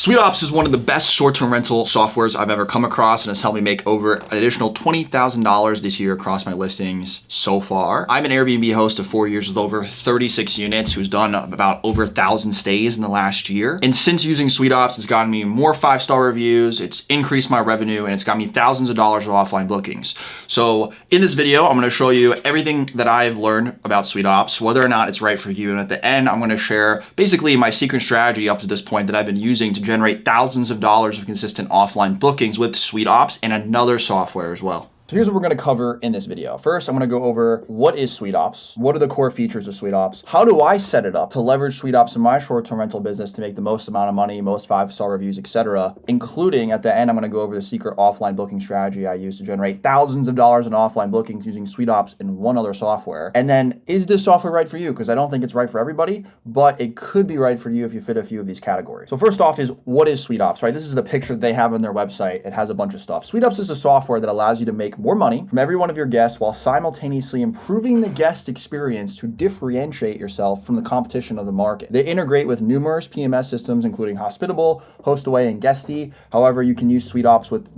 Suiteops is one of the best short-term rental softwares I've ever come across and has helped me make over an additional $20,000 this year across my listings so far. I'm an Airbnb host of 4 years with over 36 units who's done about over 1,000 stays in the last year. And since using Suiteops, it's gotten me more 5-star reviews, it's increased my revenue, and it's got me thousands of dollars of offline bookings. So in this video, I'm gonna show you everything that I've learned about Suiteops, whether or not it's right for you. And at the end, I'm gonna share basically my secret strategy up to this point that I've been using to generate thousands of dollars of consistent offline bookings with Suiteops and another software as well. So here's what we're gonna cover in this video. First, I'm gonna go over what is Suiteops, what are the core features of Suiteops, how do I set it up to leverage Suiteops in my short-term rental business to make the most amount of money, most 5-star reviews, etc. Including at the end, I'm gonna go over the secret offline booking strategy I use to generate thousands of dollars in offline bookings using Suiteops and one other software. And then, is this software right for you? Because I don't think it's right for everybody, but it could be right for you if you fit a few of these categories. So first off is, what is Suiteops, right? This is the picture they have on their website. It has a bunch of stuff. Suiteops is a software that allows you to make more money from every one of your guests while simultaneously improving the guest experience to differentiate yourself from the competition of the market. They integrate with numerous PMS systems, including Hospitable, Hostaway, and Guesty. However, you can use Suiteops with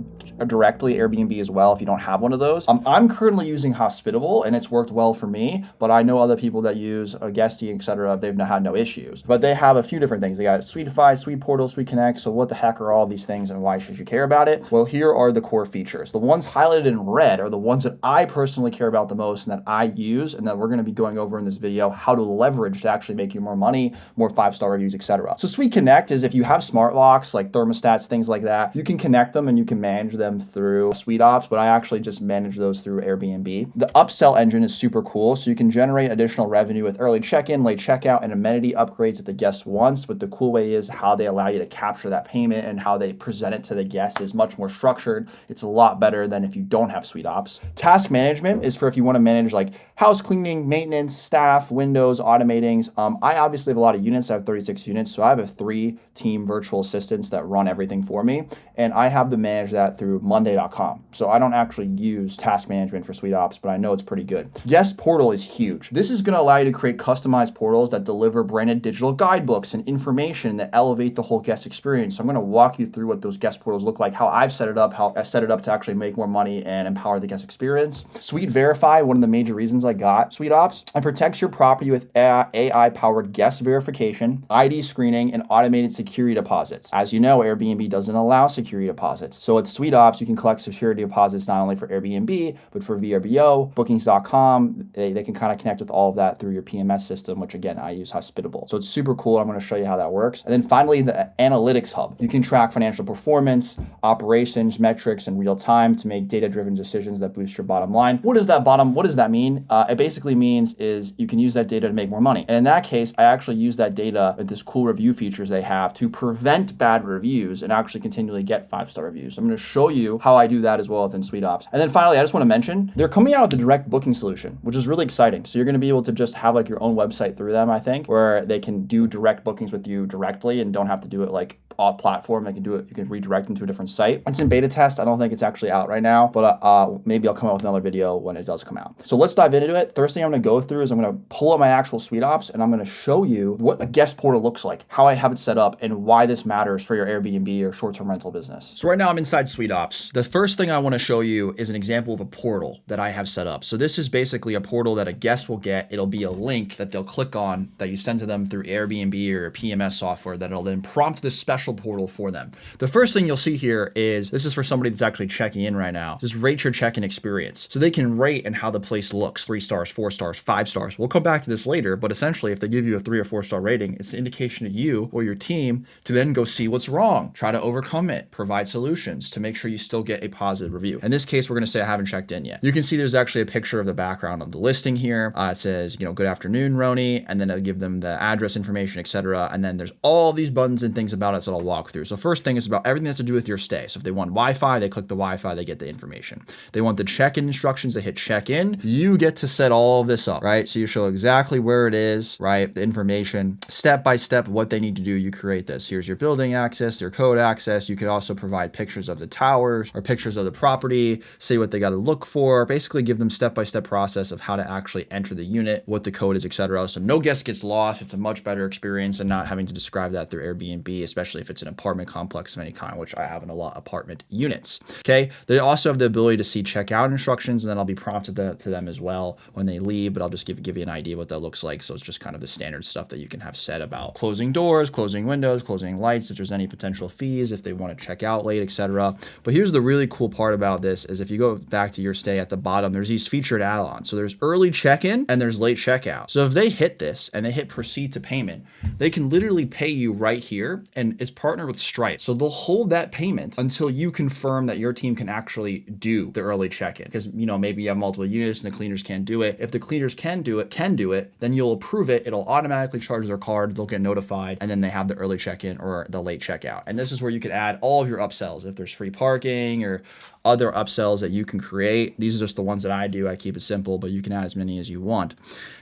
directly Airbnb as well if you don't have one of those. I'm currently using Hospitable and it's worked well for me, but I know other people that use Guesty, etc. They've had no issues. But they have a few different things. They got Suiteify, Suite Portal, Suite Connect. So what the heck are all these things and why should you care about it? Well, here are the core features. The ones highlighted in red are the ones that I personally care about the most and that I use and that we're going to be going over in this video, how to leverage to actually make you more money, more 5-star reviews, etc. So Suite Connect is if you have smart locks like thermostats, things like that, you can connect them and you can manage them through Suiteops, but I actually just manage those through Airbnb. The upsell engine is super cool. So you can generate additional revenue with early check-in, late checkout, and amenity upgrades that the guest wants. But the cool way is how they allow you to capture that payment and how they present it to the guest is much more structured. It's a lot better than if you don't have Suiteops. Task management is for if you want to manage like house cleaning, maintenance, staff, windows, automatings. I obviously have a lot of units. I have 36 units. So I have 3-team virtual assistants that run everything for me. And I have to manage that through Monday.com. So I don't actually use task management for Suiteops, but I know it's pretty good. Guest portal is huge. This is going to allow you to create customized portals that deliver branded digital guidebooks and information that elevate the whole guest experience. So I'm going to walk you through what those guest portals look like, how I've set it up, how I set it up to actually make more money and empower the guest experience. Suite Verify, one of the major reasons I got Suiteops, it protects your property with AI-powered guest verification, ID screening, and automated security deposits. As you know, Airbnb doesn't allow security deposits. So with Suiteops, you can collect security deposits not only for Airbnb, but for VRBO, Bookings.com. They can kind of connect with all of that through your PMS system, which again, I use Hospitable. So it's super cool. I'm going to show you how that works. And then finally, the Analytics Hub. You can track financial performance, operations, metrics in real time to make data-driven decisions that boost your bottom line. What does that mean? It basically means is you can use that data to make more money. And in that case, I actually use that data with this cool review features they have to prevent bad reviews and actually continually get 5-star reviews. So I'm going to show you how I do that as well within Suiteops. And then finally, I just want to mention, they're coming out with the direct booking solution, which is really exciting. So you're going to be able to just have like your own website through them, I think, where they can do direct bookings with you directly and don't have to do it like off platform. They can do it. You can redirect them to a different site. It's in beta test. I don't think it's actually out right now, but maybe I'll come out with another video when it does come out. So let's dive into it. First thing I'm going to go through is I'm going to pull up my actual Suiteops and I'm going to show you what a guest portal looks like, how I have it set up, and why this matters for your Airbnb or short-term rental business. So right now I'm inside Suiteops. The first thing I want to show you is an example of a portal that I have set up. So this is basically a portal that a guest will get. It'll be a link that they'll click on that you send to them through Airbnb or PMS software that'll then prompt this special portal for them. The first thing you'll see here is, this is for somebody that's actually checking in right now. Just rate your check-in experience. So they can rate and how the place looks, 3 stars, 4 stars, 5 stars. We'll come back to this later, but essentially if they give you a 3 or 4 star rating, it's an indication to you or your team to then go see what's wrong, try to overcome it, provide solutions to make sure you still get a positive review. In this case, we're going to say I haven't checked in yet. You can see there's actually a picture of the background of the listing here. It says, good afternoon, Roni, and then I'll give them the address information, etc. And then there's all these buttons and things about it that I'll walk through. So first thing is about everything that has to do with your stay. So if they want Wi-Fi, they click the Wi-Fi, they get the information. They want the check-in instructions, they hit check-in. You get to set all of this up, right? So you show exactly where it is, right? The information, step by step, what they need to do. You create this. Here's your building access, their code access. You could also provide pictures of the towers or pictures of the property, say what they got to look for, basically give them step-by-step process of how to actually enter the unit, what the code is, etc. So no guest gets lost. It's a much better experience than not having to describe that through Airbnb, especially if it's an apartment complex of any kind, which I have in a lot of apartment units. Okay. They also have the ability to see checkout instructions, and then I'll be prompted to them as well when they leave, but I'll just give you an idea what that looks like. So it's just kind of the standard stuff that you can have said about closing doors, closing windows, closing lights, if there's any potential fees, if they want to check out late, etc. But here's the really cool part about this is if you go back to your stay at the bottom, there's these featured add-ons. So there's early check-in and there's late checkout. So if they hit this and they hit proceed to payment, they can literally pay you right here, and it's partnered with Stripe. So they'll hold that payment until you confirm that your team can actually do the early check-in, because maybe you have multiple units and the cleaners can't do it. If the cleaners can do it, then you'll approve it. It'll automatically charge their card. They'll get notified, and then they have the early check-in or the late checkout. And this is where you can add all of your upsells. If there's free parking or other upsells that you can create, these are just the ones that I do. I keep it simple, but you can add as many as you want.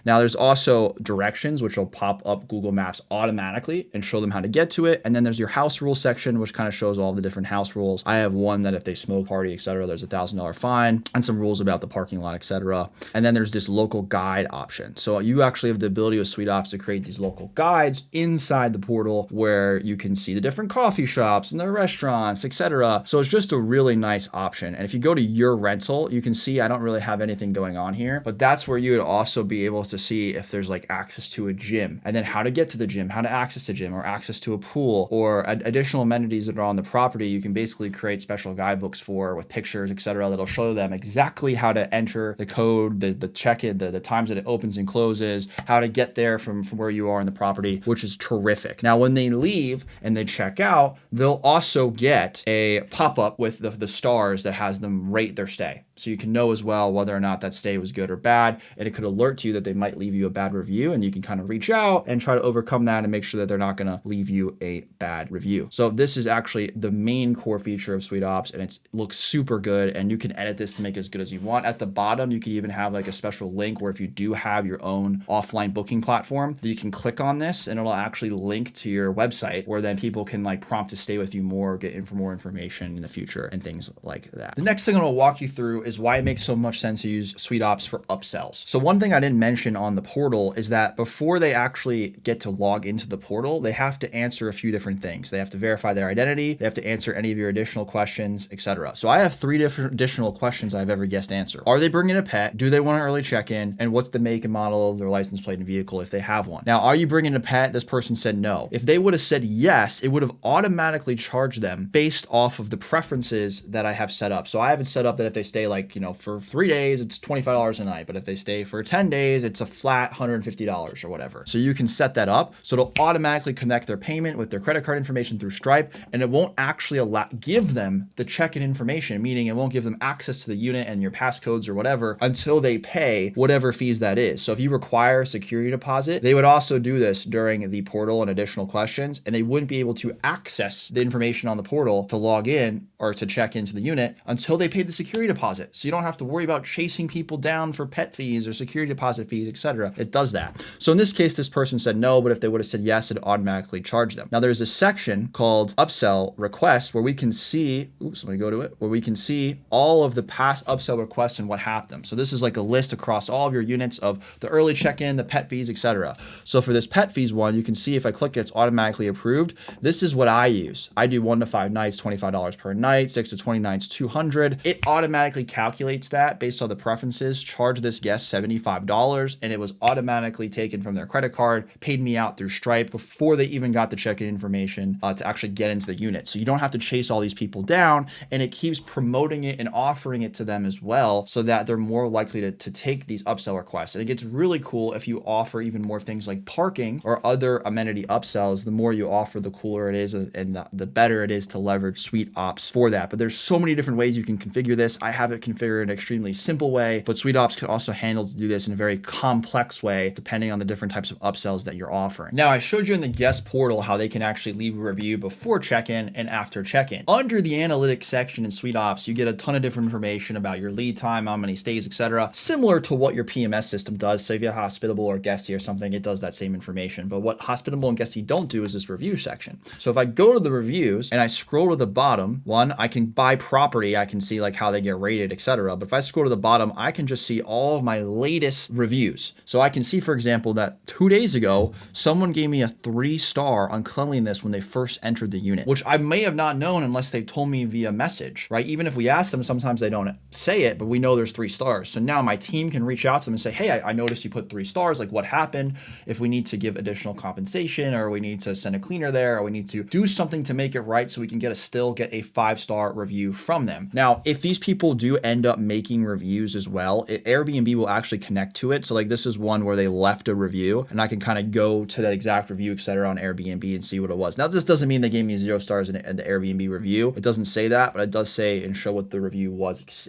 Now there's also directions, which will pop up Google Maps automatically and show them how to get to it. And then there's your house rules section, which kind of shows all the different house rules. I have one that if they smoke, party, etc., there's $1,000 fine, and some rules about the parking lot, etc. And then there's this local guide option. So you actually have the ability with Suiteops to create these local guides inside the portal where you can see the different coffee shops and the restaurants, etc. So it's just a really nice option. And if you go to your rental, you can see I don't really have anything going on here, but that's where you would also be able to see if there's like access to a gym, and then how to get to the gym, how to access the gym, or access to a pool, or additional amenities that are on the property. You can basically create special guidebooks for with pictures, etc. that'll show them exactly how to enter the code, the check-in, the times that it opens and closes, how to get there from where you are in the property, which is terrific. Now, when they leave and they check out, they'll also get a pop-up with the stars that has them rate their stay. So you can know as well whether or not that stay was good or bad, and it could alert you that they might leave you a bad review, and you can kind of reach out and try to overcome that and make sure that they're not going to leave you a bad review. So this is actually the main core feature of Suiteops, and it looks super good, and you can edit this to make it as good as you want. At the bottom, you can even have like a special link where if you do have your own offline booking platform, you can click on this and it'll actually link to your website, where then people can like prompt to stay with you more, get in for more information in the future and things like that. The next thing I'm going to walk you through is why it makes so much sense to use Suiteops for upsells. So one thing I didn't mention on the portal is that before they actually get to log into the portal, they have to answer a few different things. They have to verify their identity, they have to answer any of your additional questions, etc. So I have 3 different additional questions I have every guest answer. Are they bringing a pet? Do they want an early check-in? And what's the make and model of their license plate and vehicle if they have one? Now, are you bringing a pet? This person said no. If they would have said yes, it would have automatically charged them based off of the preferences that I have set up. So I have it set up that if they stay for 3 days, it's $25 a night. But if they stay for 10 days, it's a flat $150 or whatever. So you can set that up. So it'll automatically connect their payment with their credit card information through Stripe, and it won't actually give them the check-in information, meaning it won't give them access to the unit and your passcodes or whatever until they pay whatever fees that is. So if you require a security deposit, they would also do this during the portal and additional questions, and they wouldn't be able to access the information on the portal to log in or to check into the unit until they paid the security deposit. So you don't have to worry about chasing people down for pet fees or security deposit fees, etc. It does that. So in this case, this person said no, but if they would have said yes, it automatically charged them. Now there's a section called upsell requests where we can see, let me go to it, where we can see all of the past upsell requests and what happened them. So this is like a list across all of your units of the early check-in, the pet fees, etc. So for this pet fees one, you can see if I click it's automatically approved. This is what I use. I do 1 to 5 nights, $25 per night, 6 to 20 nights, $200. It automatically calculates that based on the preferences, charge this guest $75, and it was automatically taken from their credit card, paid me out through Stripe before they even got the check-in information to actually get into the unit. So you don't have to chase all these people down, and it keeps promoting it and offering it to them as well so that they're more likely to take these upsell requests. And it gets really cool if you offer even more things like parking or other amenity upsells. The more you offer, the cooler it is, and the better it is to leverage Suiteops for that. But there's so many different ways you can configure this. I have it configured in an extremely simple way, but Suiteops can also handle to do this in a very complex way depending on the different types of upsells that you're offering. Now, I showed you in the guest portal how they can actually leave a review before check-in and after check-in. Under the analytics section in Suiteops, you get a ton of different information about your lead time, how many stays, etc. Similar to what your PMS system does. So if you're hospitable or guesty or something, it does that same information. But what hospitable and guesty don't do is this review section. So if I go to the reviews and I scroll to the bottom, one, I can buy property, I can see like how they get rated, etc. But if I scroll to the bottom, I can just see all of my latest reviews. So I can see, for example, that 2 days ago, someone gave me a 3-star on cleanliness when when they first entered the unit, which I may have not known unless they told me via message, right? Even if we ask them, sometimes they don't say it, but we know there's 3 stars. So now my team can reach out to them and say, hey, I noticed you put 3 stars. Like, what happened? If we need to give additional compensation, or we need to send a cleaner there, or we need to do something to make it right so we can get a 5-star review from them. Now, if these people do end up making reviews as well, Airbnb will actually connect to it. So like, this is one where they left a review, and I can kind of go to that exact review, etc., on Airbnb and see what it was. Now, this doesn't mean they gave me 0 stars in the Airbnb review. It doesn't say that, but it does say and show what the review was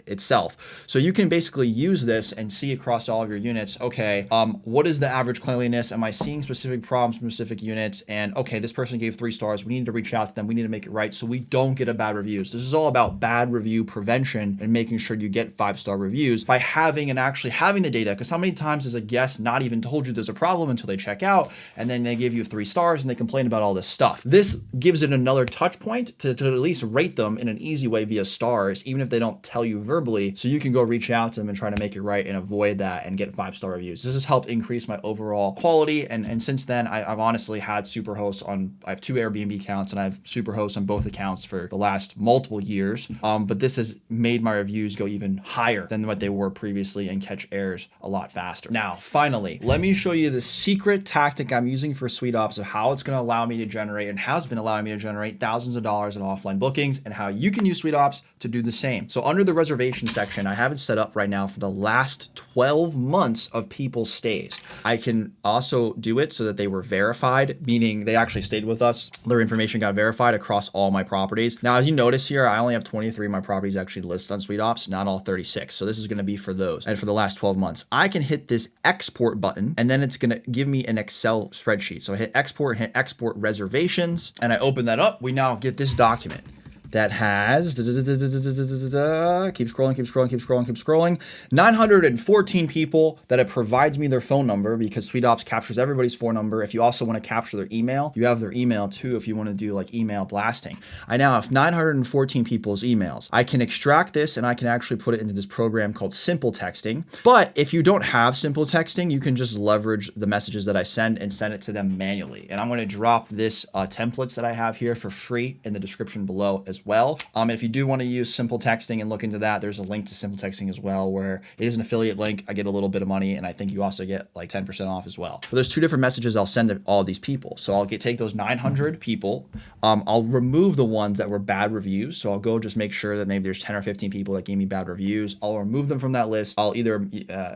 itself. So you can basically use this and see across all of your units, okay, what is the average cleanliness? Am I seeing specific problems from specific units? And okay, this person gave 3 stars. We need to reach out to them. We need to make it right so we don't get a bad reviews. This is all about bad review prevention and making sure you get 5-star reviews by having and actually having the data. Because how many times has a guest not even told you there's a problem until they check out, and then they give you 3 stars and they complain about all this stuff? This gives it another touch point to at least rate them in an easy way via stars, even if they don't tell you verbally, so you can go reach out to them and try to make it right and avoid that and get 5-star reviews. This has helped increase my overall quality, and since then I've honestly had Superhost on. I have 2 Airbnb accounts and I have Superhost on both accounts for the last multiple years, but this has made my reviews go even higher than what they were previously and catch errors a lot faster. Now, finally, let me show you the secret tactic I'm using for Suiteops of how it's going to allow me to generate, and has been allowing me to generate, thousands of dollars in offline bookings, and how you can use Suiteops to do the same. So under the reservation section, I have it set up right now for the last 12 months of people's stays. I can also do it so that they were verified, meaning they actually stayed with us. Their information got verified across all my properties. Now, as you notice here, I only have 23 of my properties actually listed on Suiteops, not all 36. So this is going to be for those. And for the last 12 months, I can hit this export button, and then it's going to give me an Excel spreadsheet. So I hit export and hit export reservations, and I open that up. We now get this document that has, keep scrolling, 914 people that it provides me their phone number, because Suiteops captures everybody's phone number. If you also want to capture their email, you have their email too if you want to do like email blasting. I now have 914 people's emails. I can extract this and I can actually put it into this program called Simple Texting. But if you don't have Simple Texting, you can just leverage the messages that I send and send it to them manually. And I'm going to drop this templates that I have here for free in the description below as well. If you do want to use Simple Texting and look into that, there's a link to Simple Texting as well, where it is an affiliate link. I get a little bit of money, and I think you also get like 10% off as well. But there's 2 different messages I'll send to all these people. So I'll take those 900 people. I'll remove the ones that were bad reviews. So I'll go just make sure that maybe there's 10 or 15 people that gave me bad reviews. I'll remove them from that list. I'll either,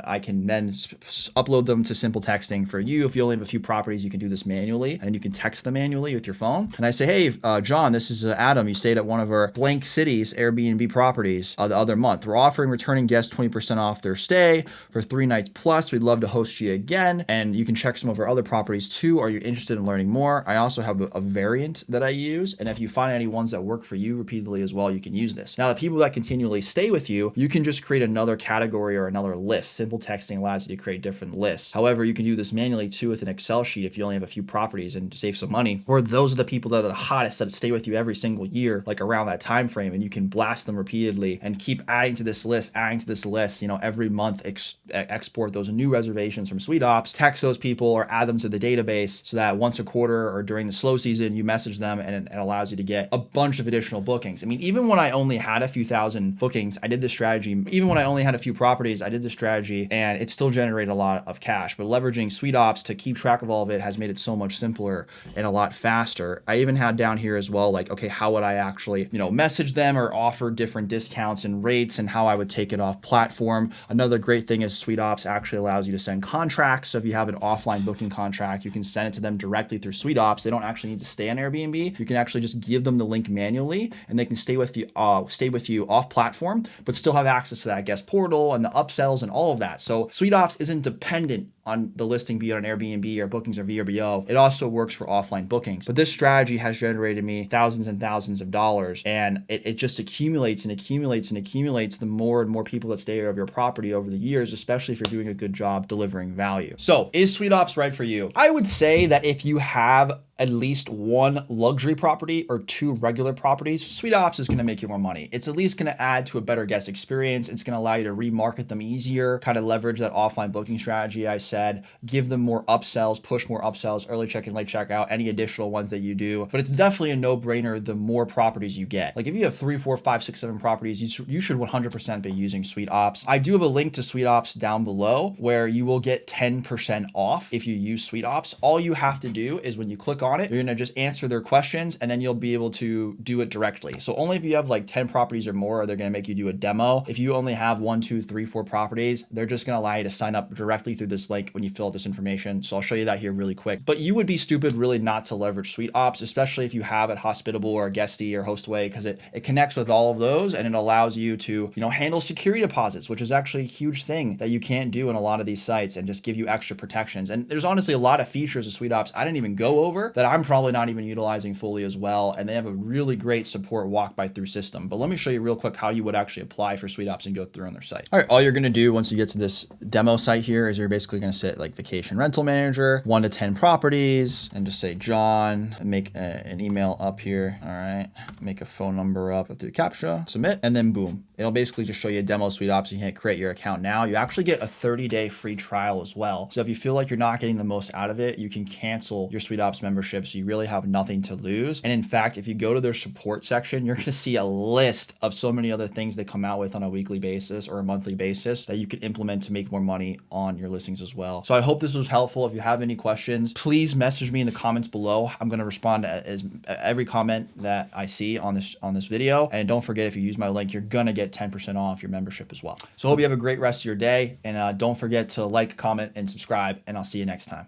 I can then upload them to Simple Texting. For you, if you only have a few properties, you can do this manually, and you can text them manually with your phone. And I say, hey, John, this is Adam. You stayed at one of our blank cities Airbnb properties the other month. We're offering returning guests 20% off their stay for 3 nights plus. We'd love to host you again. And you can check some of our other properties too. Are you interested in learning more? I also have a variant that I use. And if you find any ones that work for you repeatedly as well, you can use this. Now, the people that continually stay with you, you can just create another category or another list. Simple Texting allows you to create different lists. However, you can do this manually too with an Excel sheet if you only have a few properties, and save some money. Or those are the people that are the hottest, that stay with you every single year, like around that time frame, and you can blast them repeatedly and keep adding to this list, every month. Export those new reservations from Suiteops, text those people, or add them to the database, so that once a quarter or during the slow season, you message them, and it allows you to get a bunch of additional bookings. I mean, even when I only had a few thousand bookings, I did this strategy. Even when I only had a few properties, I did this strategy, and it still generated a lot of cash. But leveraging Suiteops to keep track of all of it has made it so much simpler and a lot faster. I even had down here as well, like, okay, how would I actually, message them or offer different discounts and rates, and how I would take it off platform. Another great thing is Suiteops actually allows you to send contracts. So if you have an offline booking contract, you can send it to them directly through Suiteops. They don't actually need to stay on Airbnb. You can actually just give them the link manually, and they can stay with you off platform, but still have access to that guest portal and the upsells and all of that. So Suiteops isn't dependent on the listing be it on Airbnb or bookings or VRBO. It also works for offline bookings. But this strategy has generated me thousands and thousands of dollars, and it just accumulates and accumulates and accumulates the more and more people that stay of your property over the years, especially if you're doing a good job delivering value. So is Suiteops right for you? I would say that if you have at least one luxury property or 2 regular properties, Suiteops is going to make you more money. It's at least going to add to a better guest experience. It's going to allow you to remarket them easier, kind of leverage that offline booking strategy I said, give them more upsells, push more upsells, early check-in, late checkout, any additional ones that you do. But it's definitely a no-brainer the more properties you get. Like if you have 3, 4, 5, 6, 7 properties, you should 100% be using Suiteops. I do have a link to Suiteops down below where you will get 10% off if you use Suiteops. All you have to do is when you click on it, you're going to just answer their questions and then you'll be able to do it directly. So only if you have like 10 properties or more, they're going to make you do a demo. If you only have 1, 2, 3, 4 properties, they're just going to allow you to sign up directly through this link when you fill out this information. So I'll show you that here really quick. But you would be stupid really not to leverage Suiteops, especially if you have it Hospitable or Guesty or Hostway, because it connects with all of those and it allows you to, handle security deposits, which is actually a huge thing that you can't do in a lot of these sites, and just give you extra protections. And there's honestly a lot of features of Suiteops I didn't even go over that I'm probably not even utilizing fully as well. And they have a really great support walk by through system. But let me show you real quick how you would actually apply for Suiteops and go through on their site. All right, all you're going to do once you get to this demo site here is you're basically going to set like vacation rental manager, 1 to 10 properties, and just say John, make an email up here. All right, make a phone number up, go through CAPTCHA, submit, and then boom. It'll basically just show you a demo Suiteops. You can't create your account now. You actually get a 30-day free trial as well. So if you feel like you're not getting the most out of it, you can cancel your Suiteops membership. So you really have nothing to lose. And in fact, if you go to their support section, you're going to see a list of so many other things they come out with on a weekly basis or a monthly basis that you can implement to make more money on your listings as well. So I hope this was helpful. If you have any questions, please message me in the comments below. I'm going to respond to every comment that I see on this video. And don't forget, if you use my link, you're going to get 10% off your membership as well. So I hope you have a great rest of your day. And don't forget to like, comment, and subscribe. And I'll see you next time.